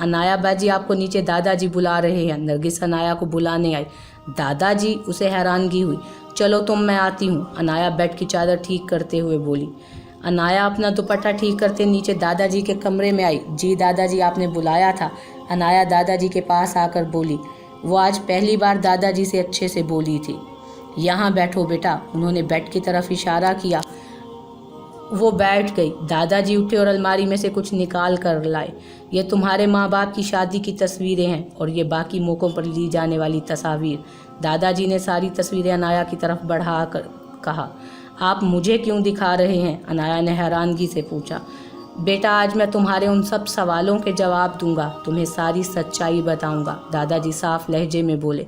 अनाया बाजी आपको नीचे दादाजी बुला रहे हैं। नरगिस अनाया को बुलाने आई। दादाजी, उसे हैरानगी हुई। चलो तुम, मैं आती हूँ, अनाया बेड की चादर ठीक करते हुए बोली। अनाया अपना दुपट्टा ठीक करते नीचे दादाजी के कमरे में आई। जी दादाजी, आपने बुलाया था, अनाया दादाजी के पास आकर बोली। वो आज पहली बार दादाजी से अच्छे से बोली थी। यहाँ बैठो बेटा, उन्होंने बेड की तरफ इशारा किया। वो बैठ गई। दादाजी उठे और अलमारी में से कुछ निकाल कर लाए। ये तुम्हारे माँ बाप की शादी की तस्वीरें हैं और ये बाकी मौक़ों पर ली जाने वाली तस्वीर। दादाजी ने सारी तस्वीरें अनाया की तरफ बढ़ा कर कहा। आप मुझे क्यों दिखा रहे हैं? अनाया ने हैरानगी से पूछा। बेटा, आज मैं तुम्हारे उन सब सवालों के जवाब दूंगा, तुम्हें सारी सच्चाई बताऊंगा, दादाजी साफ लहजे में बोले।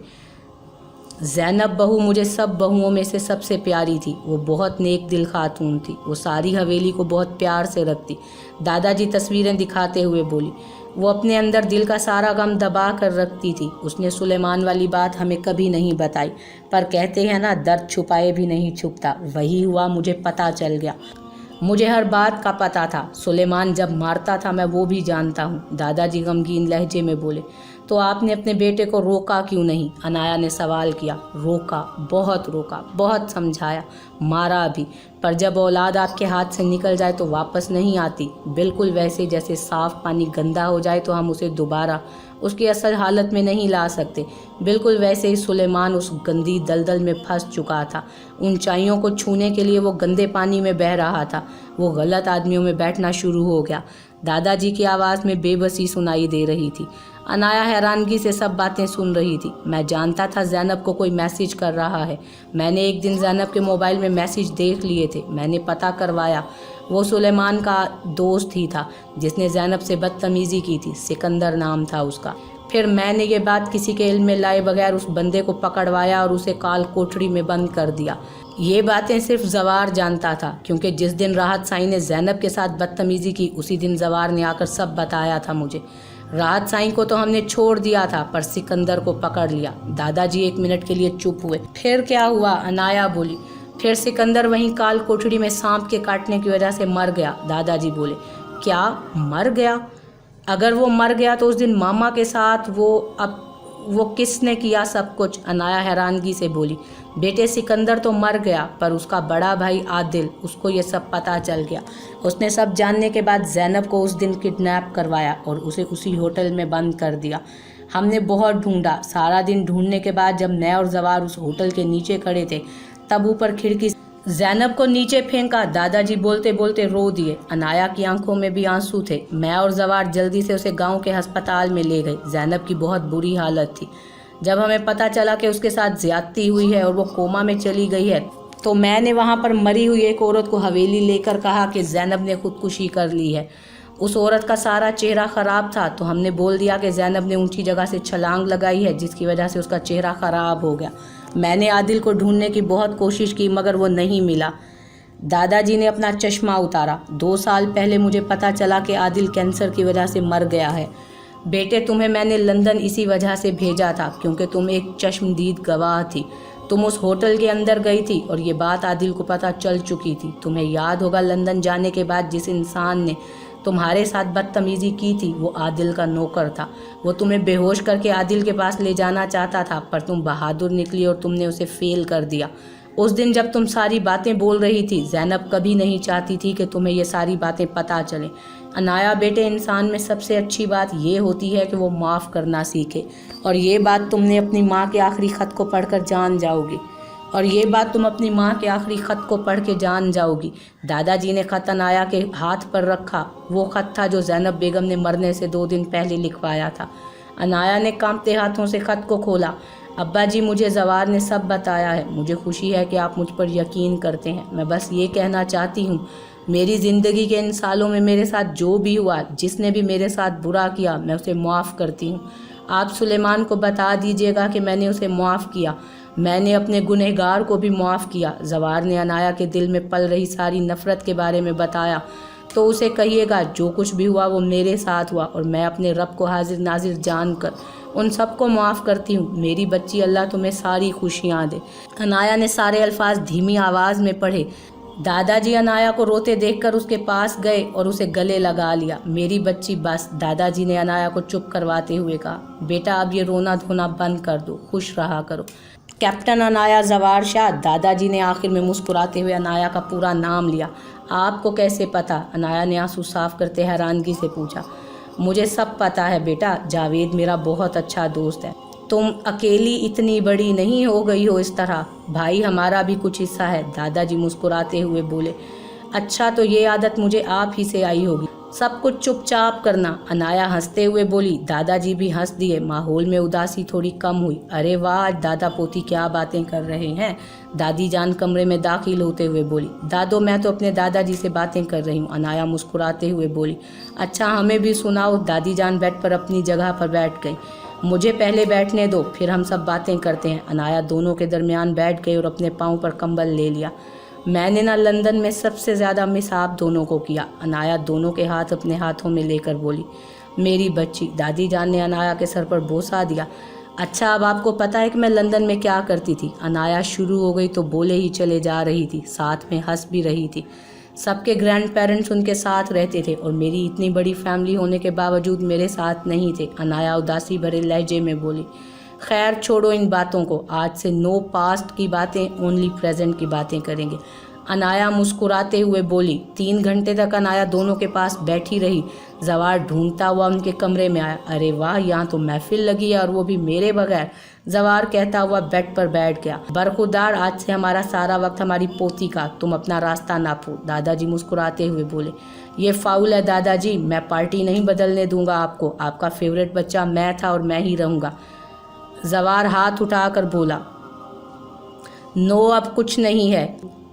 ज़ैनब बहू मुझे सब बहुओं में से सबसे प्यारी थी। वो बहुत नेक दिल खातून थी। वो सारी हवेली को बहुत प्यार से रखती। दादाजी तस्वीरें दिखाते हुए बोली। वो अपने अंदर दिल का सारा गम दबा कर रखती थी। उसने सुलेमान वाली बात हमें कभी नहीं बताई, पर कहते हैं ना, दर्द छुपाए भी नहीं छुपता। वही हुआ, मुझे पता चल गया। मुझे हर बात का पता था। सुलेमान जब मारता था मैं वो भी जानता हूँ, दादाजी गमगीन लहजे में बोले। तो आपने अपने बेटे को रोका क्यों नहीं? अनाया ने सवाल किया। रोका, बहुत समझाया, मारा भी, पर जब औलाद आपके हाथ से निकल जाए तो वापस नहीं आती। बिल्कुल वैसे जैसे साफ़ पानी गंदा हो जाए तो हम उसे दोबारा उसकी असल हालत में नहीं ला सकते, बिल्कुल वैसे ही सुलेमान उस गंदी दलदल में फंस चुका था। ऊंचाइयों को छूने के लिए वो गंदे पानी में बह रहा था। वो गलत आदमियों में बैठना शुरू हो गया। दादाजी की आवाज़ में बेबसी सुनाई दे रही थी। अनाया हैरानगी से सब बातें सुन रही थी। मैं जानता था ज़ैनब को कोई मैसेज कर रहा है। मैंने एक दिन ज़ैनब के मोबाइल में मैसेज देख लिए थे। मैंने पता करवाया। वो सुलेमान का दोस्त ही था जिसने ज़ैनब से बदतमीज़ी की थी। सिकंदर नाम था उसका। फिर मैंने ये बात किसी के इल्म में लाए बगैर उस बंदे को पकड़वाया और उसे काल कोठरी में बंद कर दिया। ये बातें सिर्फ जवार जानता था, क्योंकि जिस दिन राहत साईं ने ज़ैनब के साथ बदतमीज़ी की उसी दिन जवार ने आकर सब बताया था मुझे। राहत साईं को तो हमने छोड़ दिया था, पर सिकंदर को पकड़ लिया। दादाजी 1 मिनट के लिए चुप हुए। फिर क्या हुआ? अनाया बोली। फिर सिकंदर वहीं काल कोठरी में सांप के काटने की वजह से मर गया, दादाजी बोले। क्या मर गया? अगर वो मर गया तो उस दिन मामा के साथ वो किसने किया सब कुछ? अनाया हैरानगी से बोली। बेटे, सिकंदर तो मर गया, पर उसका बड़ा भाई आदिल, उसको ये सब पता चल गया। उसने सब जानने के बाद ज़ैनब को उस दिन किडनैप करवाया और उसे उसी होटल में बंद कर दिया। हमने बहुत ढूंढा। सारा दिन ढूंढने के बाद जब मैं और जवार उस होटल के नीचे खड़े थे, तब ऊपर खिड़की ज़ैनब को नीचे फेंका। दादाजी बोलते बोलते रो दिए। अनाया की आंखों में भी आंसू थे। मैं और जवार जल्दी से उसे गांव के अस्पताल में ले गए। ज़ैनब की बहुत बुरी हालत थी। जब हमें पता चला कि उसके साथ ज्यादती हुई है और वो कोमा में चली गई है, तो मैंने वहाँ पर मरी हुई एक औरत को हवेली लेकर कहा कि ज़ैनब ने खुदकुशी कर ली है। उस औरत का सारा चेहरा ख़राब था, तो हमने बोल दिया कि ज़ैनब ने ऊंची जगह से छलांग लगाई है, जिसकी वजह से उसका चेहरा ख़राब हो गया। मैंने आदिल को ढूंढने की बहुत कोशिश की, मगर वो नहीं मिला। दादाजी ने अपना चश्मा उतारा। 2 साल पहले मुझे पता चला कि आदिल कैंसर की वजह से मर गया है। बेटे, तुम्हें मैंने लंदन इसी वजह से भेजा था, क्योंकि तुम एक चश्मदीद गवाह थी। तुम उस होटल के अंदर गई थी और ये बात आदिल को पता चल चुकी थी। तुम्हें याद होगा, लंदन जाने के बाद जिस इंसान ने तुम्हारे साथ बदतमीज़ी की थी वो आदिल का नौकर था। वो तुम्हें बेहोश करके आदिल के पास ले जाना चाहता था, पर तुम बहादुर निकली और तुमने उसे फेल कर दिया। उस दिन जब तुम सारी बातें बोल रही थी, ज़ैनब कभी नहीं चाहती थी कि तुम्हें ये सारी बातें पता चलें। अनाया बेटे, इंसान में सबसे अच्छी बात ये होती है कि वो माफ़ करना सीखे, और ये बात तुमने अपनी माँ के आखिरी ख़त को पढ़कर जान जाओगी। दादाजी ने ख़त अनाया के हाथ पर रखा। वो ख़त था जो ज़ैनब बेगम ने मरने से 2 दिन पहले लिखवाया था। अनाया ने कांपते हाथों से ख़त को खोला। अब्बा जी, मुझे जवार ने सब बताया है। मुझे खुशी है कि आप मुझ पर यकीन करते हैं। मैं बस ये कहना चाहती हूँ, मेरी ज़िंदगी के इन सालों में मेरे साथ जो भी हुआ, जिसने भी मेरे साथ बुरा किया, मैं उसे माफ़ करती हूँ। आप सुलेमान को बता दीजिएगा कि मैंने उसे माफ़ किया। मैंने अपने गुनहगार को भी माफ़ किया। जवार ने अनाया के दिल में पल रही सारी नफ़रत के बारे में बताया। तो उसे कहिएगा, जो कुछ भी हुआ वो मेरे साथ हुआ, और मैं अपने रब को हाजिर नाजिर जानकर उन सबको माफ़ करती हूँ। मेरी बच्ची, अल्लाह तुम्हें सारी खुशियाँ दे। अनाया ने सारे अल्फाज धीमी आवाज़ में पढ़े। दादाजी अनाया को रोते देखकर उसके पास गए और उसे गले लगा लिया। मेरी बच्ची बस, दादाजी ने अनाया को चुप करवाते हुए कहा। बेटा अब ये रोना धोना बंद कर दो, खुश रहा करो। कैप्टन अनाया जवार शाह, दादाजी ने आखिर में मुस्कुराते हुए अनाया का पूरा नाम लिया। आपको कैसे पता? अनाया ने आंसू साफ करते हैरानगी से पूछा। मुझे सब पता है बेटा, जावेद मेरा बहुत अच्छा दोस्त है। तुम अकेली इतनी बड़ी नहीं हो गई हो इस तरह, भाई हमारा भी कुछ हिस्सा है, दादाजी मुस्कुराते हुए बोले। अच्छा तो ये आदत मुझे आप ही से आई होगी, सब कुछ चुपचाप करना, अनाया हंसते हुए बोली। दादाजी भी हंस दिए। माहौल में उदासी थोड़ी कम हुई। अरे वाह, आज दादा पोती क्या बातें कर रहे हैं, दादी जान कमरे में दाखिल होते हुए बोली। दादो मैं तो अपने दादाजी से बातें कर रही हूँ, अनाया मुस्कुराते हुए बोली। अच्छा हमें भी सुनाओ। दादी जान बेड पर अपनी जगह पर बैठ गई। मुझे पहले बैठने दो, फिर हम सब बातें करते हैं। अनाया दोनों के दरमियान बैठ गई और अपने पाँव पर कंबल ले लिया। मैंने ना लंदन में सबसे ज़्यादा मिस आप दोनों को किया, अनाया दोनों के हाथ अपने हाथों में लेकर बोली। मेरी बच्ची, दादी जान ने अनाया के सर पर बोसा दिया। अच्छा अब आपको पता है कि मैं लंदन में क्या करती थी? अनाया शुरू हो गई तो बोले ही चले जा रही थी, साथ में हंस भी रही थी। सबके ग्रैंड पेरेंट्स उनके साथ रहते थे और मेरी इतनी बड़ी फैमिली होने के बावजूद मेरे साथ नहीं थे, अनाया उदासी भरे लहजे में बोली। खैर छोड़ो इन बातों को, आज से नो पास्ट की बातें, ओनली प्रेजेंट की बातें करेंगे, अनाया मुस्कुराते हुए बोली। 3 घंटे तक अनाया दोनों के पास बैठी रही। जवार ढूंढता हुआ उनके कमरे में आया। अरे वाह, यहाँ तो महफिल लगी है और वो भी मेरे बगैर, जवार कहता हुआ बेड पर बैठ गया। बरखुदार, आज से हमारा सारा वक्त हमारी पोती का, तुम अपना रास्ता नापो, दादाजी मुस्कुराते हुए बोले। ये फाउल है दादाजी, मैं पार्टी नहीं बदलने दूंगा आपको, आपका फेवरेट बच्चा मैं था और मैं ही रहूँगा। जवार हाथ उठाकर बोला। नो अब कुछ नहीं है,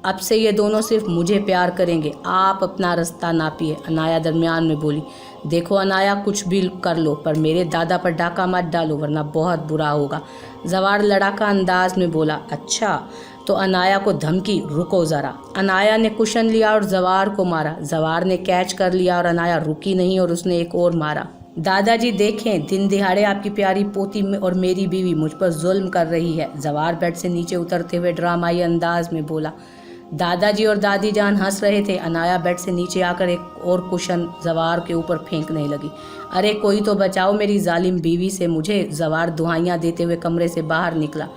अब से ये दोनों सिर्फ मुझे प्यार करेंगे, आप अपना रास्ता नापिए, अनाया दरमियान में बोली। देखो अनाया कुछ भी कर लो पर मेरे दादा पर डाका मत डालो वरना बहुत बुरा होगा, जवार लड़ाका अंदाज में बोला। अच्छा तो अनाया को धमकी, रुको ज़रा। अनाया ने कुशन लिया और जवार को मारा। जवार ने कैच कर लिया और अनाया रुकी नहीं और उसने एक और मारा। दादाजी देखें, दिन दिहाड़े आपकी प्यारी पोती में और मेरी बीवी मुझ पर जुल्म कर रही है, जवार बेड से नीचे उतरते हुए ड्रामाई अंदाज में बोला। दादाजी और दादी जान हंस रहे थे। अनाया बेड से नीचे आकर एक और कुशन जवार के ऊपर फेंकने लगी। अरे कोई तो बचाओ मेरी जालिम बीवी से मुझे, जवार दुहाइयाँ देते हुए कमरे से बाहर निकला।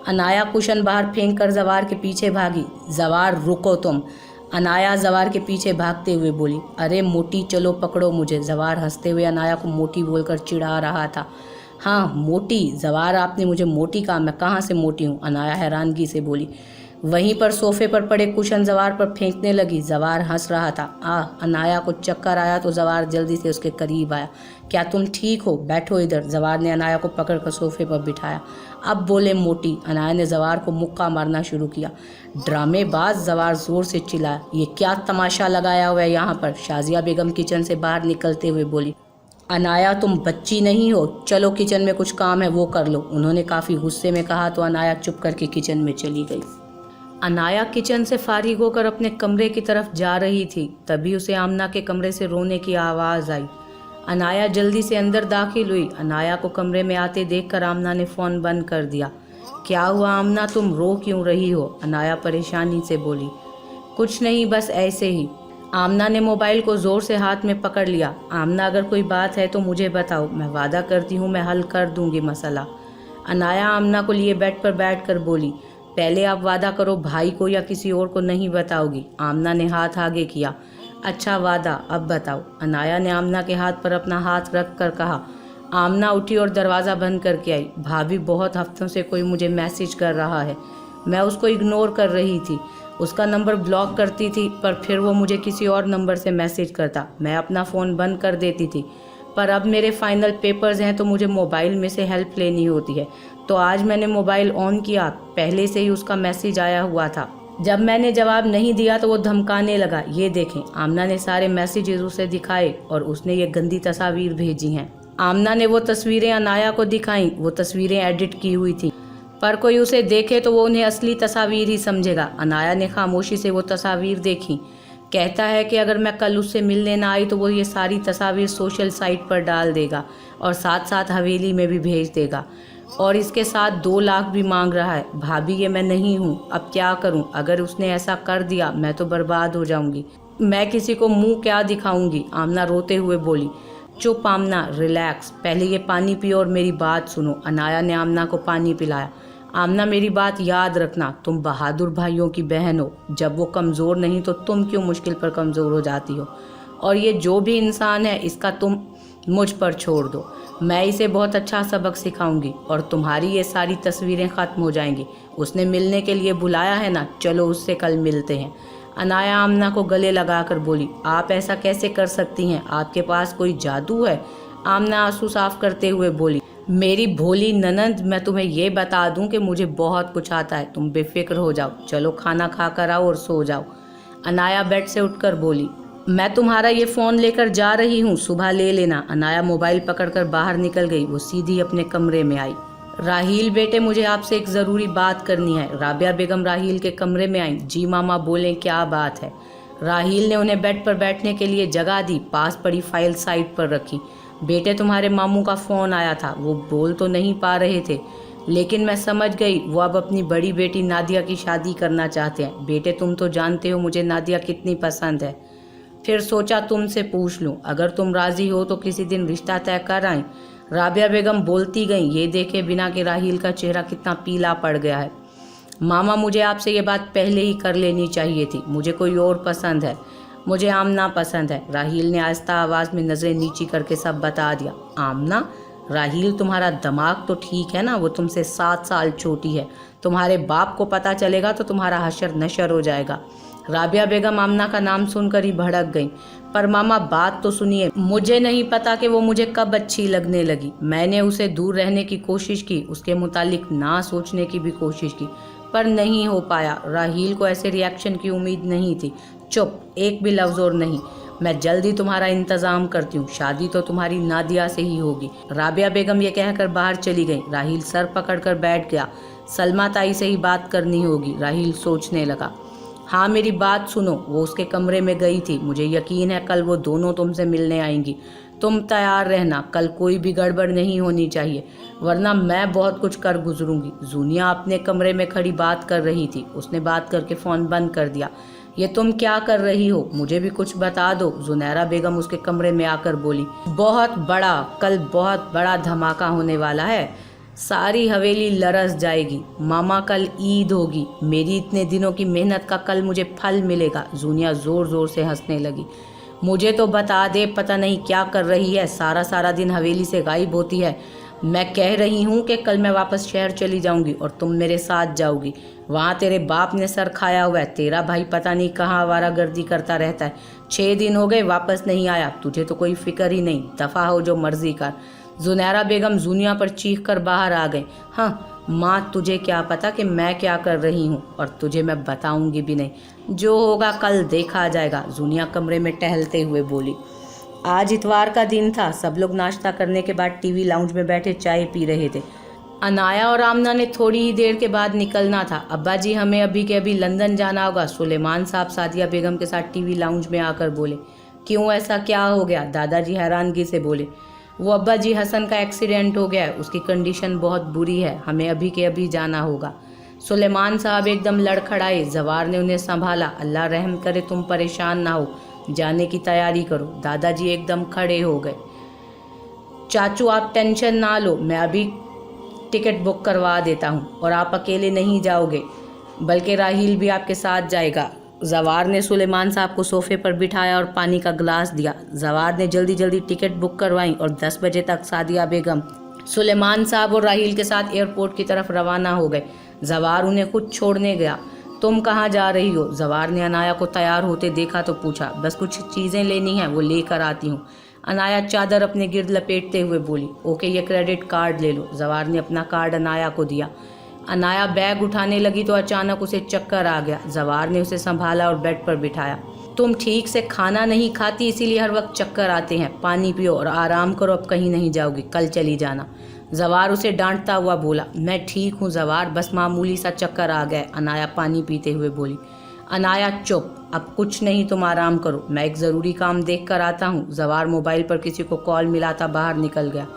अनाया कुशन बाहर फेंक कर जवार के पीछे भागी। जवार रुको तुम, अनाया जवार के पीछे भागते हुए बोली। अरे मोटी चलो पकड़ो मुझे, जवार हंसते हुए अनाया को मोटी बोलकर चिढ़ा रहा था। हाँ मोटी, जवार आपने मुझे मोटी कहा, मैं कहाँ से मोटी हूँ, अनाया हैरानगी से बोली। वहीं पर सोफे पर पड़े कुशन जवार पर फेंकने लगी। जवार हंस रहा था। अनाया को चक्कर आया तो जवार जल्दी से उसके करीब आया। क्या तुम ठीक हो? बैठो इधर, जवार ने अनाया को पकड़कर सोफे पर बिठाया। अब बोले मोटी, अनाया ने जवार को मुक्का मारना शुरू किया। ड्रामेबाज, जवार जोर से चिल्लाया। ये क्या तमाशा लगाया हुआ है यहाँ पर? शाजिया बेगम किचन से बाहर निकलते हुए बोली। अनाया तुम बच्ची नहीं हो, चलो किचन में कुछ काम है वो कर लो, उन्होंने काफ़ी गुस्से में कहा तो अनाया चुप करके किचन में चली गई। अनाया किचन से फारिग होकर अपने कमरे की तरफ जा रही थी, तभी उसे आमना के कमरे से रोने की आवाज़ आई। अनाया जल्दी से अंदर दाखिल हुई। अनाया को कमरे में आते देखकर आमना ने फ़ोन बंद कर दिया। क्या हुआ आमना, तुम रो क्यों रही हो? अनाया परेशानी से बोली। कुछ नहीं, बस ऐसे ही। आमना ने मोबाइल को ज़ोर से हाथ में पकड़ लिया। आमना अगर कोई बात है तो मुझे बताओ, मैं वादा करती हूँ मैं हल कर दूँगी मसला। अनाया आमना को लिए बेड पर बैठकर बोली। पहले आप वादा करो भाई को या किसी और को नहीं बताओगी। आमना ने हाथ आगे किया। अच्छा वादा, अब बताओ। अनाया ने आमना के हाथ पर अपना हाथ रख कर कहा। आमना उठी और दरवाज़ा बंद करके आई। भाभी बहुत हफ्तों से कोई मुझे मैसेज कर रहा है, मैं उसको इग्नोर कर रही थी, उसका नंबर ब्लॉक करती थी पर फिर वो मुझे किसी और नंबर से मैसेज करता, मैं अपना फ़ोन बंद कर देती थी। पर अब मेरे फाइनल पेपर्स हैं तो मुझे मोबाइल में से हेल्प लेनी होती है, तो आज मैंने मोबाइल ऑन किया, पहले से ही उसका मैसेज आया हुआ था। जब मैंने जवाब नहीं दिया तो वो धमकाने लगा। ये देखें, आमना ने सारे मैसेजेस उसे दिखाए और उसने ये गंदी तस्वीर भेजी हैं। आमना ने वो तस्वीरें अनाया को दिखाईं। वो तस्वीरें एडिट की हुई थी, पर कोई उसे देखे तो वो उन्हें असली तस्वीर ही समझेगा। अनाया ने खामोशी से वो तस्वीर देखी। कहता है कि अगर मैं कल उससे मिलने ना आई तो वो ये सारी तस्वीर सोशल साइट पर डाल देगा और साथ साथ हवेली में भी भेज देगा। और इसके साथ 2 लाख भी मांग रहा है। भाभी ये मैं नहीं हूँ, अब क्या करूँ? अगर उसने ऐसा कर दिया मैं तो बर्बाद हो जाऊंगी। मैं किसी को मुंह क्या दिखाऊंगी? आमना रोते हुए बोली। चुप आमना, रिलैक्स, पहले ये पानी पियो और मेरी बात सुनो। अनाया ने आमना को पानी पिलाया। आमना मेरी बात याद रखना, तुम बहादुर भाइयों की बहन हो। जब वो कमज़ोर नहीं तो तुम क्यों मुश्किल पर कमज़ोर हो जाती हो? और ये जो भी इंसान है इसका तुम मुझ पर छोड़ दो। मैं इसे बहुत अच्छा सबक सिखाऊंगी और तुम्हारी ये सारी तस्वीरें ख़त्म हो जाएंगी। उसने मिलने के लिए बुलाया है ना, चलो उससे कल मिलते हैं। अनाया आमना को गले लगाकर बोली, आप ऐसा कैसे कर सकती हैं? आपके पास कोई जादू है? आमना आंसू साफ करते हुए बोली, मेरी भोली ननंद, मैं तुम्हें ये बता दूं कि मुझे बहुत कुछ आता है। तुम बेफिक्र हो जाओ, चलो खाना खा कर आओ और सो जाओ। अनाया बेड से उठकर बोली, मैं तुम्हारा ये फ़ोन लेकर जा रही हूँ, सुबह ले लेना। अनाया मोबाइल पकड़कर बाहर निकल गई। वो सीधी अपने कमरे में आई। राहील बेटे, मुझे आपसे एक ज़रूरी बात करनी है। राबिया बेगम राहील के कमरे में आई। जी मामा, बोलें, क्या बात है? राहील ने उन्हें बेड पर बैठने के लिए जगह दी, पास पड़ी फाइल साइड पर रखी। बेटे, तुम्हारे मामू का फ़ोन आया था। वो बोल तो नहीं पा रहे थे, लेकिन मैं समझ गई, वो अब अपनी बड़ी बेटी नादिया की शादी करना चाहते हैं। बेटे, तुम तो जानते हो मुझे नादिया कितनी पसंद है, फिर सोचा तुमसे पूछ लूं। अगर तुम राज़ी हो तो किसी दिन रिश्ता तय कर आएं। राबिया बेगम बोलती गईं, ये देखे बिना कि राहील का चेहरा कितना पीला पड़ गया है। मामा, मुझे आपसे ये बात पहले ही कर लेनी चाहिए थी। मुझे कोई और पसंद है, मुझे आमना पसंद है। राहील ने आहिस्ता आवाज़ में नज़रें नीची करके सब बता दिया। आमना? राहील, तुम्हारा दिमाग तो ठीक है ना? वो तुमसे 7 साल छोटी है। तुम्हारे बाप को पता चलेगा तो तुम्हारा हशर नशर हो जाएगा। राबिया बेगम आमना का नाम सुनकर ही भड़क गई। पर मामा, बात तो सुनिए। मुझे नहीं पता कि वो मुझे कब अच्छी लगने लगी। मैंने उसे दूर रहने की कोशिश की, उसके मुतालिक ना सोचने की भी कोशिश की, पर नहीं हो पाया। राहील को ऐसे रिएक्शन की उम्मीद नहीं थी। चुप, एक भी लफ्ज़ और नहीं। मैं जल्दी तुम्हारा इंतज़ाम करती हूँ। शादी तो तुम्हारी नादिया से ही होगी। राबिया बेगम ये कहकर बाहर चली गई। राहील सर पकड़कर बैठ गया। सलमा ताई से ही बात करनी होगी। राहील सोचने लगा। हाँ, मेरी बात सुनो। वो उसके कमरे में गई थी। मुझे यकीन है कल वो दोनों तुमसे मिलने आएंगी। तुम तैयार रहना, कल कोई भी गड़बड़ नहीं होनी चाहिए, वरना मैं बहुत कुछ कर गुजरूंगी। जूनिया अपने कमरे में खड़ी बात कर रही थी। उसने बात करके फ़ोन बंद कर दिया। ये तुम क्या कर रही हो? मुझे भी कुछ बता दो। जुनैरा बेगम उसके कमरे में आकर बोली, बहुत बड़ा, कल बहुत बड़ा धमाका होने वाला है। सारी हवेली लरस जाएगी। मामा, कल ईद होगी। मेरी इतने दिनों की मेहनत का कल मुझे फल मिलेगा। जूनिया ज़ोर ज़ोर से हंसने लगी। मुझे तो बता दे, पता नहीं क्या कर रही है, सारा सारा दिन हवेली से गायब होती है। मैं कह रही हूँ कि कल मैं वापस शहर चली जाऊँगी और तुम मेरे साथ जाओगी। वहाँ तेरे बाप ने सर खाया हुआ है। तेरा भाई पता नहीं कहाँ आवारागर्दी करता रहता है। 6 दिन हो गए वापस नहीं आया। तुझे तो कोई फिक्र ही नहीं। दफ़ा हो, जो मर्जी कर। जुनैरा बेगम जूनिया पर चीख कर बाहर आ गए। हाँ माँ, तुझे क्या पता कि मैं क्या कर रही हूँ, और तुझे मैं बताऊँगी भी नहीं। जो होगा कल देखा जाएगा। जूनिया कमरे में टहलते हुए बोली। आज इतवार का दिन था। सब लोग नाश्ता करने के बाद टीवी लाउंज में बैठे चाय पी रहे थे। अनाया और आमना ने थोड़ी ही देर के बाद निकलना था। अब्बा जी, हमें अभी के अभी लंदन जाना होगा। सुलेमान साहब सादिया बेगम के साथ टीवी लाउंज में आकर बोले। क्यों, ऐसा क्या हो गया? दादाजी हैरानगी से बोले। वो अब्बा जी, हसन का एक्सीडेंट हो गया है, उसकी कंडीशन बहुत बुरी है, हमें अभी के अभी जाना होगा। सुलेमान साहब एकदम लड़खड़ाए। जवार ने उन्हें संभाला। अल्लाह रहम करे, तुम परेशान ना हो, जाने की तैयारी करो। दादाजी एकदम खड़े हो गए। चाचू, आप टेंशन ना लो, मैं अभी टिकट बुक करवा देता हूँ, और आप अकेले नहीं जाओगे, बल्कि राहील भी आपके साथ जाएगा। जवार ने सुलेमान साहब को सोफे पर बिठाया और पानी का गिलास दिया। जवार ने जल्दी जल्दी टिकट बुक करवाई और 10 बजे तक सादिया बेगम सुलेमान साहब और राहील के साथ एयरपोर्ट की तरफ रवाना हो गए। जवार उन्हें खुद छोड़ने गया। तुम कहाँ जा रही हो? जवार ने अनाया को तैयार होते देखा तो पूछा। बस कुछ चीज़ें लेनी हैं, वो लेकर आती हूँ। अनाया चादर अपने गिर्द लपेटते हुए बोली। ओके, ये क्रेडिट कार्ड ले लो। जवार ने अपना कार्ड अनाया को दिया। अनाया बैग उठाने लगी तो अचानक उसे चक्कर आ गया। जवार ने उसे संभाला और बेड पर बिठाया। तुम ठीक से खाना नहीं खाती, इसीलिए हर वक्त चक्कर आते हैं। पानी पियो और आराम करो, अब कहीं नहीं जाओगी, कल चली जाना। जवार उसे डांटता हुआ बोला। मैं ठीक हूँ जवार, बस मामूली सा चक्कर आ गया। अनाया पानी पीते हुए बोली। अनाया, चुप, अब कुछ नहीं, तुम आराम करो, मैं एक ज़रूरी काम देख कर आता हूँ। जवार मोबाइल पर किसी को कॉल मिलाता बाहर निकल गया।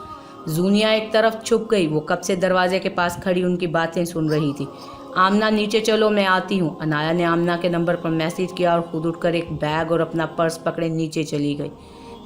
जूनिया एक तरफ छुप गई। वो कब से दरवाजे के पास खड़ी उनकी बातें सुन रही थी। आमना नीचे चलो, मैं आती हूँ। अनाया ने आमना के नंबर पर मैसेज किया और खुद उठकर एक बैग और अपना पर्स पकड़े नीचे चली गई।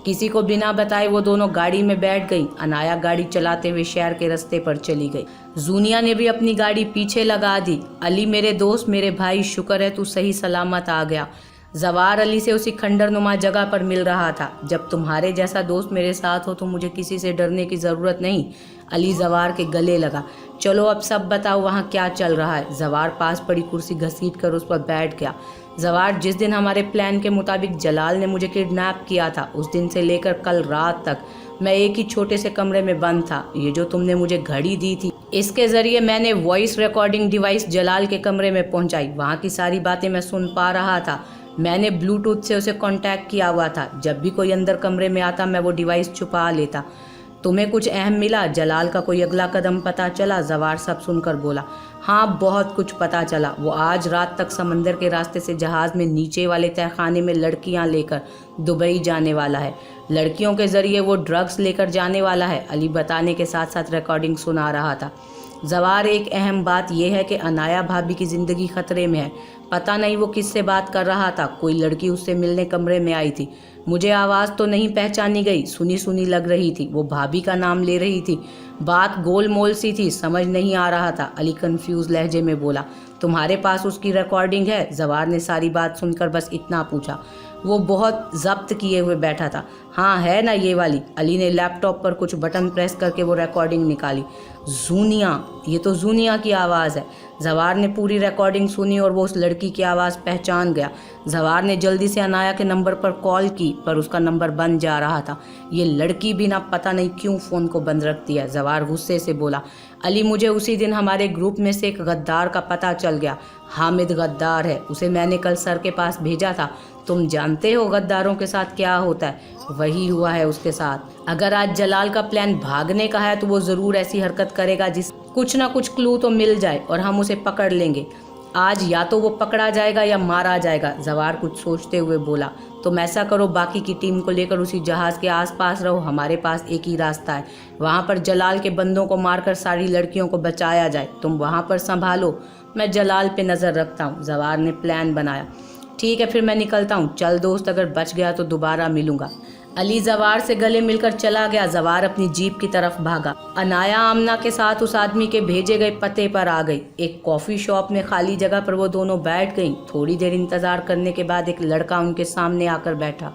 किसी को बिना बताए वो दोनों गाड़ी में बैठ गई। अनाया गाड़ी चलाते हुए शहर के रास्ते पर चली गई। जूनिया ने भी अपनी गाड़ी पीछे लगा दी। अली मेरे दोस्त, मेरे भाई, शुक्र है तू सही सलामत आ गया। जवार अली से उसी खंडरनुमा जगह पर मिल रहा था। जब तुम्हारे जैसा दोस्त मेरे साथ हो तो मुझे किसी से डरने की ज़रूरत नहीं। अली जवार के गले लगा। चलो अब सब बताओ, वहाँ क्या चल रहा है। जवार पास पड़ी कुर्सी घसीट कर उस पर बैठ गया। जवार, जिस दिन हमारे प्लान के मुताबिक जलाल ने मुझे किडनैप किया था, उस दिन से लेकर कल रात तक मैं एक ही छोटे से कमरे में बंद था। ये जो तुमने मुझे घड़ी दी थी, इसके ज़रिए मैंने वॉइस रिकॉर्डिंग डिवाइस जलाल के कमरे में पहुंचाई। वहाँ की सारी बातें मैं सुन पा रहा था। मैंने ब्लूटूथ से उसे कांटेक्ट किया हुआ था। जब भी कोई अंदर कमरे में आता मैं वो डिवाइस छुपा लेता। तुम्हें कुछ अहम मिला? जलाल का कोई अगला कदम पता चला? जवार सब सुनकर बोला, हाँ बहुत कुछ पता चला। वो आज रात तक समंदर के रास्ते से जहाज़ में नीचे वाले तहखाने में लड़कियां लेकर दुबई जाने वाला है। लड़कियों के ज़रिए वो ड्रग्स लेकर जाने वाला है। अली बताने के साथ साथ रिकॉर्डिंग सुना रहा था। जवार, एक अहम बात यह है कि अनाया भाभी की ज़िंदगी खतरे में है। पता नहीं वो किससे बात कर रहा था। कोई लड़की उससे मिलने कमरे में आई थी। मुझे आवाज़ तो नहीं पहचानी गई, सुनी सुनी लग रही थी। वो भाभी का नाम ले रही थी। बात गोल मोल सी थी, समझ नहीं आ रहा था। अली कंफ्यूज लहजे में बोला, तुम्हारे पास उसकी रिकॉर्डिंग है? जवार ने सारी बात सुनकर बस इतना पूछा। वो बहुत जब्त किए हुए बैठा था। हाँ है ना ये वाली। अली ने लैपटॉप पर कुछ बटन प्रेस करके वो रिकॉर्डिंग निकाली। जूनिया, ये तो जूनिया की आवाज़ है। जवार ने पूरी रिकॉर्डिंग सुनी और वो उस लड़की की आवाज़ पहचान गया। जवार ने जल्दी से अनाया के नंबर पर कॉल की, पर उसका नंबर बंद जा रहा था। ये लड़की भी ना पता नहीं क्यों फ़ोन को बंद रखती है। जवार गुस्से से बोला, अली मुझे उसी दिन हमारे ग्रुप में से एक गद्दार का पता चल गया। हामिद गद्दार है, उसे मैंने कल सर के पास भेजा था। तुम जानते हो गद्दारों के साथ क्या होता है? वही हुआ है उसके साथ। अगर आज जलाल का प्लान भागने का है तो वो ज़रूर ऐसी हरकत करेगा जिस कुछ ना कुछ क्लू तो मिल जाए और हम उसे पकड़ लेंगे। आज या तो वो पकड़ा जाएगा या मारा जाएगा। जवार कुछ सोचते हुए बोला, तुम ऐसा करो, बाकी की टीम को लेकर उसी जहाज़ के आसपास रहो। हमारे पास एक ही रास्ता है, वहाँ पर जलाल के बंदों को मारकर सारी लड़कियों को बचाया जाए। तुम वहाँ पर संभालो, मैं जलाल पे नज़र रखता हूँ। जवार ने प्लान बनाया। ठीक है फिर मैं निकलता हूँ। चल दोस्त, अगर बच गया तो दोबारा मिलूंगा। अली जवार से गले मिलकर चला गया। जवार अपनी जीप की तरफ भागा। अनाया आमना के साथ उस आदमी के भेजे गए पते पर आ गई। एक कॉफ़ी शॉप में खाली जगह पर वो दोनों बैठ गईं। थोड़ी देर इंतज़ार करने के बाद एक लड़का उनके सामने आकर बैठा।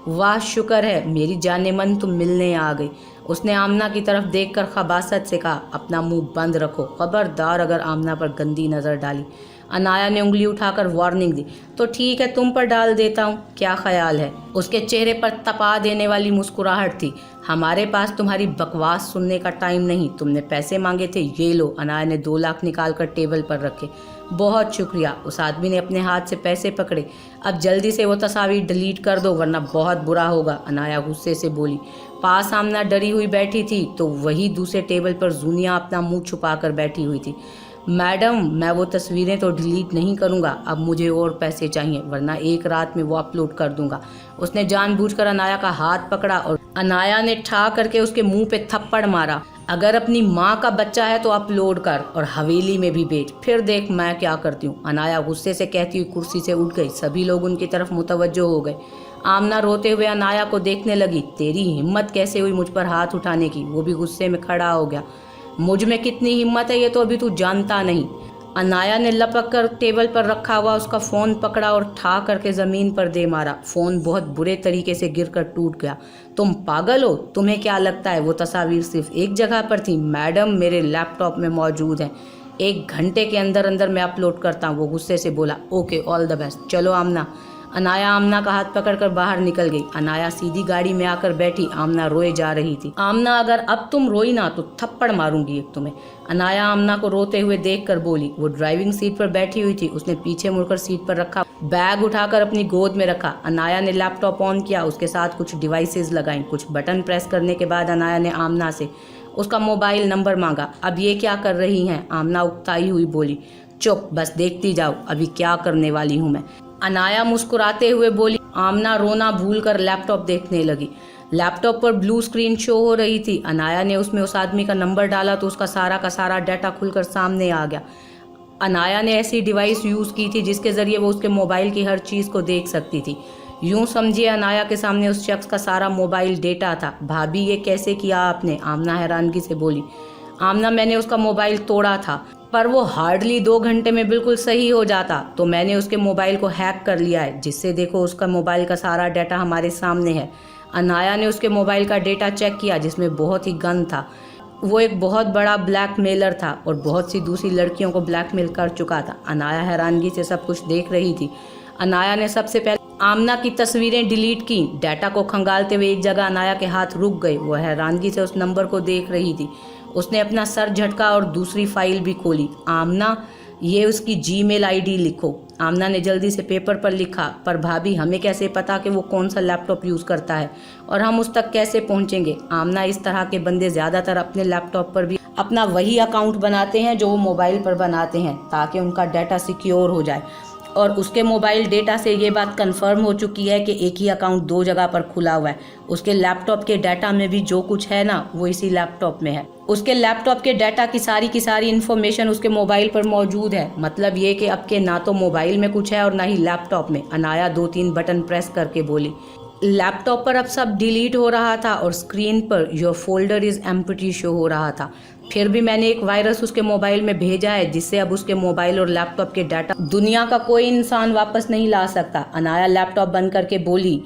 वाह शुक्र है मेरी जाने मन, तुम मिलने आ गई। उसने आमना की तरफ देखकर खबासत से कहा, अपना मुंह बंद रखो, खबरदार अगर आमना पर गंदी नज़र डाली। अनाया ने उंगली उठाकर वार्निंग दी। तो ठीक है, तुम पर डाल देता हूँ, क्या ख्याल है? उसके चेहरे पर तपा देने वाली मुस्कुराहट थी। हमारे पास तुम्हारी बकवास सुनने का टाइम नहीं। तुमने पैसे मांगे थे, ये लो। अनाया ने 2 लाख निकालकर टेबल पर रखे। बहुत शुक्रिया। उस आदमी ने अपने हाथ से पैसे पकड़े। अब जल्दी से वो तस्वीर डिलीट कर दो वरना बहुत बुरा होगा। अनाया गुस्से से बोली। पास आमना डरी हुई बैठी थी तो वही दूसरे टेबल पर जूनिया अपना मुंह छुपाकर बैठी हुई थी। मैडम, मैं वो तस्वीरें तो डिलीट नहीं करूँगा। अब मुझे और पैसे चाहिए वरना एक रात में वो अपलोड कर दूंगा। उसने जानबूझकर अनाया का हाथ पकड़ा और अनाया ने ठा करके उसके मुंह पे थप्पड़ मारा। अगर अपनी माँ का बच्चा है तो अपलोड कर और हवेली में भी बेच, फिर देख मैं क्या करती हूँ। अनाया गुस्से से कहती हुई कुर्सी से उठ गई। सभी लोग उनकी तरफ मुतवज्जो हो गए। आमना रोते हुए अनाया को देखने लगी। तेरी हिम्मत कैसे हुई मुझ पर हाथ उठाने की? वो भी गुस्से में खड़ा हो गया। मुझ में कितनी हिम्मत है ये तो अभी तू जानता नहीं। अनाया ने लपक कर टेबल पर रखा हुआ उसका फ़ोन पकड़ा और ठा करके ज़मीन पर दे मारा। फ़ोन बहुत बुरे तरीके से गिरकर टूट गया। तुम पागल हो? तुम्हें क्या लगता है वो तस्वीर सिर्फ एक जगह पर थी? मैडम, मेरे लैपटॉप में मौजूद है। 1 घंटे के अंदर अंदर मैं अपलोड करता हूँ। वो गुस्से से बोला। Okay, all the best. चलो आमना। अनाया आमना का हाथ पकड़कर बाहर निकल गई। अनाया सीधी गाड़ी में आकर बैठी। आमना रोए जा रही थी। आमना, अगर अब तुम रोई ना तो थप्पड़ मारूंगी एक तुम्हें। अनाया आमना को रोते हुए देखकर बोली। वो ड्राइविंग सीट पर बैठी हुई थी। उसने पीछे मुड़कर सीट पर रखा बैग उठाकर अपनी गोद में रखा। अनाया ने लैपटॉप ऑन किया, उसके साथ कुछ डिवाइसेस लगाई। कुछ बटन प्रेस करने के बाद अनाया ने आमना से उसका मोबाइल नंबर मांगा। अब ये क्या कर रही हैं? आमना उकताई हुई बोली। चुप, बस देखती जाओ अभी क्या करने वाली हूँ मैं। अनाया मुस्कुराते हुए बोली। आमना रोना भूलकर लैपटॉप देखने लगी। लैपटॉप पर ब्लू स्क्रीन शो हो रही थी। अनाया ने उसमें उस आदमी का नंबर डाला तो उसका सारा का सारा डाटा खुलकर सामने आ गया। अनाया ने ऐसी डिवाइस यूज़ की थी जिसके ज़रिए वो उसके मोबाइल की हर चीज़ को देख सकती थी। यूँ समझिए अनाया के सामने उस शख्स का सारा मोबाइल डेटा था। भाभी ये कैसे किया आपने? आमना हैरानगी से बोली। आमना, मैंने उसका मोबाइल तोड़ा था पर वो हार्डली 2 घंटे में बिल्कुल सही हो जाता, तो मैंने उसके मोबाइल को हैक कर लिया है, जिससे देखो उसका मोबाइल का सारा डाटा हमारे सामने है। अनाया ने उसके मोबाइल का डेटा चेक किया जिसमें बहुत ही गन था। वो एक बहुत बड़ा ब्लैकमेलर था और बहुत सी दूसरी लड़कियों को ब्लैकमेल कर चुका था। अनाया हैरानगी से सब कुछ देख रही थी। अनाया ने सबसे पहले आमना की तस्वीरें डिलीट की। डाटा को खंगालते हुए एक जगह अनाया के हाथ रुक गए। वो हैरानगी से उस नंबर को देख रही थी। उसने अपना सर झटका और दूसरी फाइल भी खोली। आमना, ये उसकी जीमेल आईडी लिखो। आमना ने जल्दी से पेपर पर लिखा। पर भाभी, हमें कैसे पता कि वो कौन सा लैपटॉप यूज़ करता है और हम उस तक कैसे पहुंचेंगे? आमना, इस तरह के बंदे ज़्यादातर अपने लैपटॉप पर भी अपना वही अकाउंट बनाते हैं जो वो मोबाइल पर बनाते हैं, ताकि उनका डाटा सिक्योर हो जाए। और उसके मोबाइल डेटा से ये बात कंफर्म हो चुकी है कि एक ही अकाउंट 2 जगह पर खुला हुआ है। उसके लैपटॉप के डाटा में भी जो कुछ है ना, वो इसी लैपटॉप में है। उसके लैपटॉप के डाटा की सारी इन्फॉर्मेशन उसके मोबाइल पर मौजूद है। मतलब ये कि अब के ना तो मोबाइल में कुछ है और ना ही लैपटॉप में। अनाया 2-3 बटन प्रेस करके बोली। लैपटॉप पर अब सब डिलीट हो रहा था और screen per your folder is empty show हो रहा था। फिर भी मैंने एक वायरस उसके मोबाइल में भेजा है जिससे अब उसके मोबाइल और लैपटॉप के डाटा दुनिया का कोई इंसान वापस नहीं ला सकता। अनाया लैपटॉप बंद करके बोली।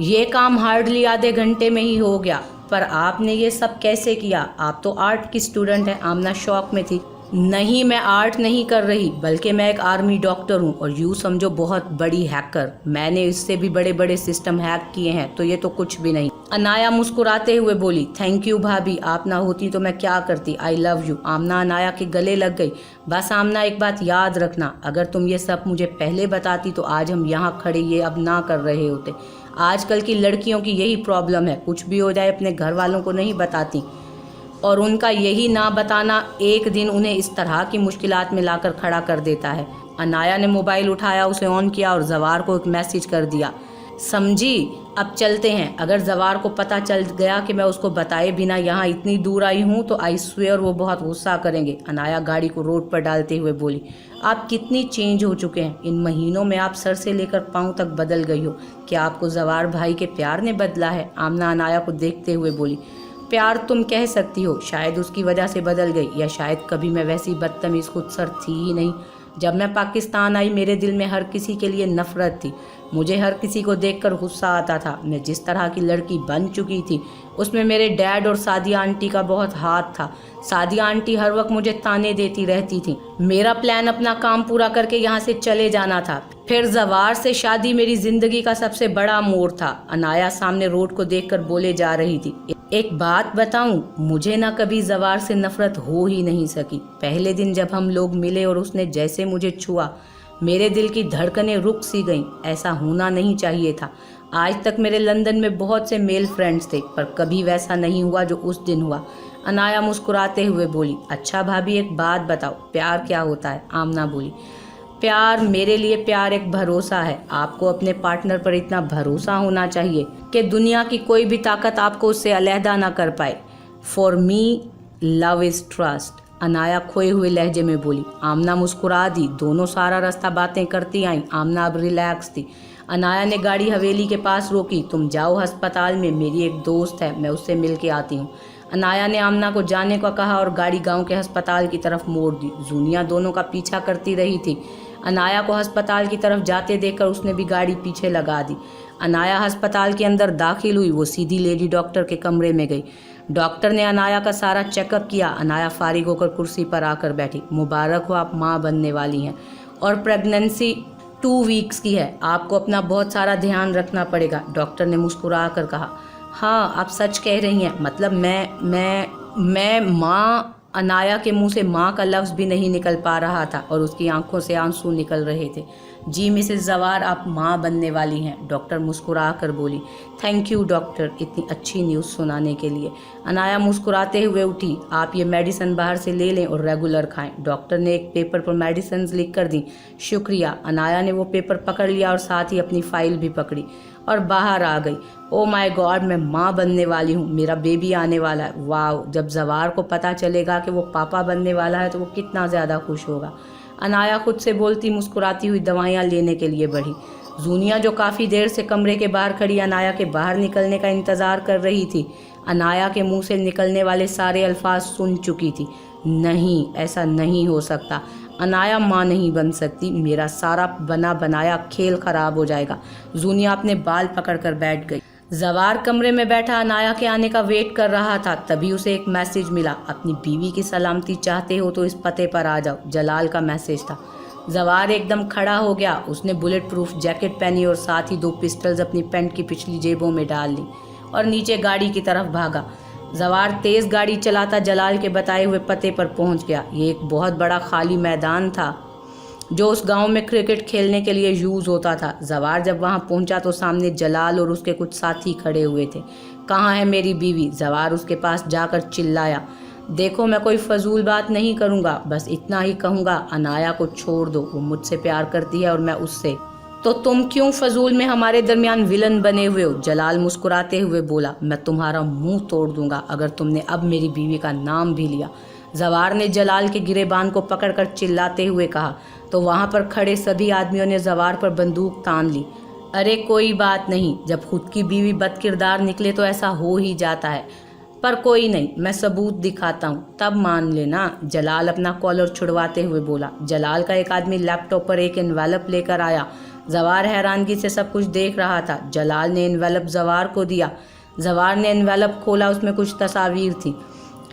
ये काम हार्डली आधे घंटे में ही हो गया, पर आपने ये सब कैसे किया? आप तो आर्ट की स्टूडेंट हैं। आमना शौक में थी। नहीं, मैं आर्ट नहीं कर रही, बल्कि मैं एक आर्मी डॉक्टर हूँ और यूँ समझो बहुत बड़ी हैकर। मैंने इससे भी बड़े बड़े सिस्टम हैक किए हैं, तो ये तो कुछ भी नहीं। अनाया मुस्कुराते हुए बोली। थैंक यू भाभी, आप ना होती तो मैं क्या करती। I love you. Aamna Anaya के गले लग गई। बस आमना, एक बात याद रखना, अगर तुम ये सब मुझे पहले बताती तो आज हम यहाँ खड़े ये अब ना कर रहे होते। आजकल की लड़कियों की यही प्रॉब्लम है, कुछ भी हो जाए अपने घर वालों को नहीं बताती, और उनका यही ना बताना एक दिन उन्हें इस तरह की मुश्किलात में लाकर खड़ा कर देता है। अनाया ने मोबाइल उठाया, उसे ऑन किया और जवार को एक मैसेज कर दिया। समझी, अब चलते हैं। अगर जवार को पता चल गया कि मैं उसको बताए बिना यहाँ इतनी दूर आई हूँ तो आई स्वेयर वो बहुत गुस्सा करेंगे। अनाया गाड़ी को रोड पर डालते हुए बोली। आप कितनी चेंज हो चुके हैं। इन महीनों में आप सर से लेकर पाँव तक बदल गई हो। क्या आपको जवार भाई के प्यार ने बदला है? आमना अनाया को देखते हुए बोली। प्यार तुम कह सकती हो, शायद उसकी वजह से बदल गई, या शायद कभी मैं वैसी बदतमीज़ खुदसर थी ही नहीं। जब मैं पाकिस्तान आई मेरे दिल में हर किसी के लिए नफरत थी। मुझे हर किसी को देखकर गुस्सा आता था। मैं जिस तरह की लड़की बन चुकी थी उसमें मेरे डैड और सादिया आंटी का बहुत हाथ था। सादिया आंटी हर वक्त मुझे ताने देती रहती थी। मेरा प्लान अपना काम पूरा करके यहाँ से चले जाना था। फिर जवार से शादी मेरी जिंदगी का सबसे बड़ा मोड़ था। अनाया सामने रोड को देखकर बोले जा रही थी। एक बात बताऊं, मुझे ना कभी जवार से नफरत हो ही नहीं सकी। पहले दिन जब हम लोग मिले और उसने जैसे मुझे छुआ, मेरे दिल की धड़कनें रुक सी गईं। ऐसा होना नहीं चाहिए था। आज तक मेरे लंदन में बहुत से मेल फ्रेंड्स थे, पर कभी वैसा नहीं हुआ जो उस दिन हुआ। अनाया मुस्कुराते हुए बोली। अच्छा भाभी, एक बात बताओ, प्यार क्या होता है? आमना बोली। प्यार, मेरे लिए प्यार एक भरोसा है। आपको अपने पार्टनर पर इतना भरोसा होना चाहिए कि दुनिया की कोई भी ताकत आपको उससे अलहदा ना कर पाए। For me love is trust. Anaya खोए हुए लहजे में बोली। आमना मुस्कुरा दी। दोनों सारा रास्ता बातें करती आईं। आमना अब रिलैक्स थी। अनाया ने गाड़ी हवेली के पास रोकी। तुम जाओ अस्पताल में, मेरी एक दोस्त है, मैं उससे मिल के आती हूँ। अनाया ने आमना को जाने को कहा और गाड़ी गांव के अस्पताल की तरफ मोड़ दी। जूनिया दोनों का पीछा करती रही थी। अनाया को अस्पताल की तरफ जाते देखकर उसने भी गाड़ी पीछे लगा दी। अनाया अस्पताल के अंदर दाखिल हुई। वो सीधी लेडी डॉक्टर के कमरे में गई। डॉक्टर ने अनाया का सारा चेकअप किया। अनाया फारिग होकर कुर्सी पर आकर बैठी। मुबारक हो, आप माँ बनने वाली हैं और प्रेगनेंसी 2 वीक्स की है। आपको अपना बहुत सारा ध्यान रखना पड़ेगा, डॉक्टर ने मुस्कुरा कर कहा। हाँ, आप सच कह रही हैं। मतलब मैं माँ। अनाया के मुंह से माँ का लफ्ज़ भी नहीं निकल पा रहा था और उसकी आंखों से आंसू निकल रहे थे। जी मिसेस जवार, आप माँ बनने वाली हैं, डॉक्टर मुस्कुरा कर बोली। थैंक यू डॉक्टर, इतनी अच्छी न्यूज़ सुनाने के लिए। अनाया मुस्कुराते हुए उठी। आप ये मेडिसिन बाहर से ले लें और रेगुलर खाएं। डॉक्टर ने एक पेपर पर मेडिसिन लिख कर दी। शुक्रिया। अनाया ने वो पेपर पकड़ लिया और साथ ही अपनी फाइल भी पकड़ी और बाहर आ गई। ओ माय गॉड, मैं माँ बनने वाली हूँ, मेरा बेबी आने वाला है। वाह, जब जवार को पता चलेगा कि वो पापा बनने वाला है तो वो कितना ज़्यादा खुश होगा। अनाया खुद से बोलती मुस्कुराती हुई दवाइयाँ लेने के लिए बढ़ी। जूनिया जो काफ़ी देर से कमरे के बाहर खड़ी अनाया के बाहर निकलने का इंतज़ार कर रही थी, अनाया के मुंह से निकलने वाले सारे अल्फाज सुन चुकी थी। नहीं, ऐसा नहीं हो सकता, अनाया माँ नहीं बन सकती, मेरा सारा बना बनाया खेल खराब हो जाएगा। जूनिया अपने बाल पकड़कर बैठ गई। जवार कमरे में बैठा अनाया के आने का वेट कर रहा था, तभी उसे एक मैसेज मिला। अपनी बीवी की सलामती चाहते हो तो इस पते पर आ जाओ, जलाल का मैसेज था। जवार एकदम खड़ा हो गया। उसने बुलेट प्रूफ जैकेट पहनी और साथ ही 2 पिस्टल्स अपनी पैंट की पिछली जेबों में डाल ली और नीचे गाड़ी की तरफ भागा। जवार तेज़ गाड़ी चलाता जलाल के बताए हुए पते पर पहुंच गया। ये एक बहुत बड़ा खाली मैदान था जो उस गांव में क्रिकेट खेलने के लिए यूज़ होता था। जवार जब वहां पहुंचा तो सामने जलाल और उसके कुछ साथी खड़े हुए थे। कहाँ है मेरी बीवी? जवार उसके पास जाकर चिल्लाया। देखो, मैं कोई फजूल बात नहीं करूँगा, बस इतना ही कहूँगा, अनाया को छोड़ दो, वो मुझसे प्यार करती है और मैं उससे। तो तुम क्यों फजूल में हमारे दरमियान विलन बने हुए हो? जलाल मुस्कुराते हुए बोला। मैं तुम्हारा मुंह तोड़ दूंगा अगर तुमने अब मेरी बीवी का नाम भी लिया। जवार ने जलाल के गिरेबान को पकड़कर चिल्लाते हुए कहा तो वहां पर खड़े सभी आदमियों ने जवार पर बंदूक तान ली। अरे कोई बात नहीं, जब खुद की बीवी बदकिरदार निकले तो ऐसा हो ही जाता है, पर कोई नहीं, मैं सबूत दिखाता हूँ, तब मान लेना। जलाल अपना कॉलर छुड़वाते हुए बोला। जलाल का एक आदमी लैपटॉप पर एक एनवेलप लेकर आया। जवार हैरानगी से सब कुछ देख रहा था। जलाल ने एनवेलप जवार को दिया। जवार ने एनवेलप खोला, उसमें कुछ तस्वीर थी।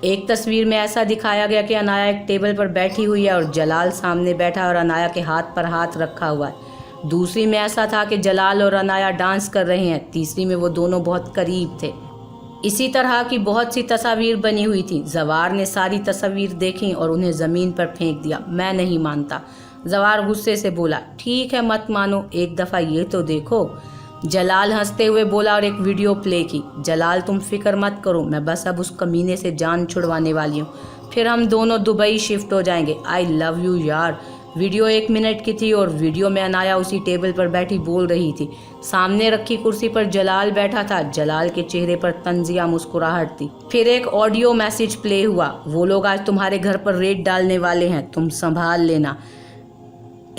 एक तस्वीर में ऐसा दिखाया गया कि अनाया एक टेबल पर बैठी हुई है और जलाल सामने बैठा और अनाया के हाथ पर हाथ रखा हुआ है। दूसरी में ऐसा था कि जलाल और अनाया डांस कर रहे हैं। तीसरी में वो दोनों बहुत करीब थे। इसी तरह की बहुत सी तस्वीर बनी हुई थी। जवार ने सारी तस्वीर देखी और उन्हें ज़मीन पर फेंक दिया। मैं नहीं मानता, जवार गुस्से से बोला। ठीक है, मत मानो, एक दफ़ा ये तो देखो, जलाल हंसते हुए बोला और एक वीडियो प्ले की। जलाल, तुम फिक्र मत करो, मैं बस अब उस कमीने से जान छुड़वाने वाली हूँ, फिर हम दोनों दुबई शिफ्ट हो जाएंगे। आई लव यू यार। वीडियो 1 मिनट की थी और वीडियो में अनाया उसी टेबल पर बैठी बोल रही थी। सामने रखी कुर्सी पर जलाल बैठा था। जलाल के चेहरे पर तंजिया मुस्कुराहट थी। फिर एक ऑडियो मैसेज प्ले हुआ। वो लोग आज तुम्हारे घर पर रेड डालने वाले हैं, तुम संभाल लेना।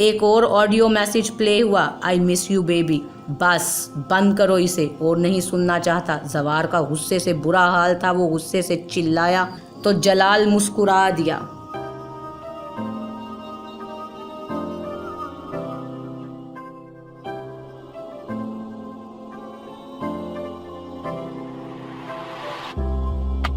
एक और ऑडियो मैसेज प्ले हुआ। I miss you baby. बस बंद करो इसे, और नहीं सुनना चाहता। जवार का गुस्से से बुरा हाल था, वो गुस्से से चिल्लाया तो जलाल मुस्कुरा दिया।